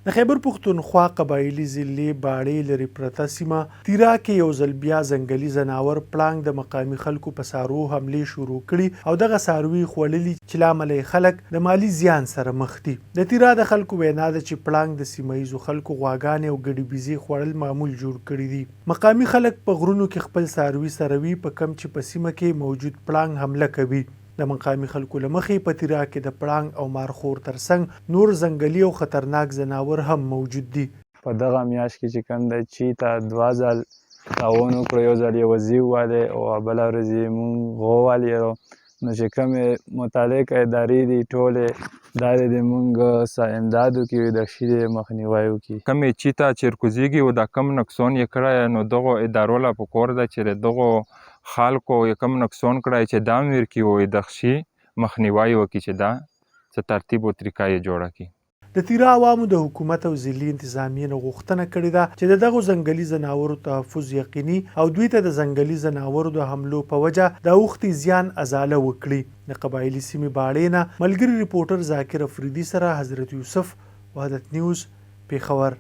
د خیبر پښتونخوا قبایلي ضلع باړې لرې پرته سیمه تیرا کې یو ځل بیا ځنګلي ځناور پړانګ د مقامي خلکو په څاروو حملې شروع کړي او دغه څاروي خوړلي چې له امله یې خلک د مالي زیان سره مخ دي. د تیرا د خلکو وینا ده چې پړانګ د سیمه ییزو خلکو غواګانې او ګډې بیزې خوړل معمول جوړ کړي دي. مقامي خلک په غرونو کې خپل څاروي سره وي، په کم چې په سیمه کې موجود پړانګ حمله کوي. د مقامي خلکو له مخې په تیرا کې د پړانګ او مارخور ترڅنګ نور ځنګلي او خطرناک ځناور هم موجود دي. په دغه میاشت کې چې کوم دی چیتا 2 ځل تاوان وکړو، یو ځل یې وزي ووالی او بله ورځ یې مونږ غووالی. نو چې کومې متعلقه ادارې دي ټولې دا دی د مونږ امداد وکړي، د شي مخنیوی وکړي. کومې چیتا چې رکوزیږي او دا کم نقصان یې کړی، نو دغو ادارو له پکار ده چې د دغو خلکو یې کم نقصان کړی چې دا ویر کړي او د شي مخنیوی وکړي چې دا څه ترتیب او طریقه یې جوړه کړي. د تیرا عوامو د حکومت او ضلعي انتظامیې نه غوښتنه کړې ده چې د دغو ځنګلي ځناورو تحفظ یقیني او دوی ته د ځنګلي ځناورو د حملو په وجه د اوښتې زیان ازاله وکړي. د قبایلي سیمې باړې نه ملګري ریپورټر ذاکر افریدي سره حضرت یوسف، وحدت نیوز، پېښور.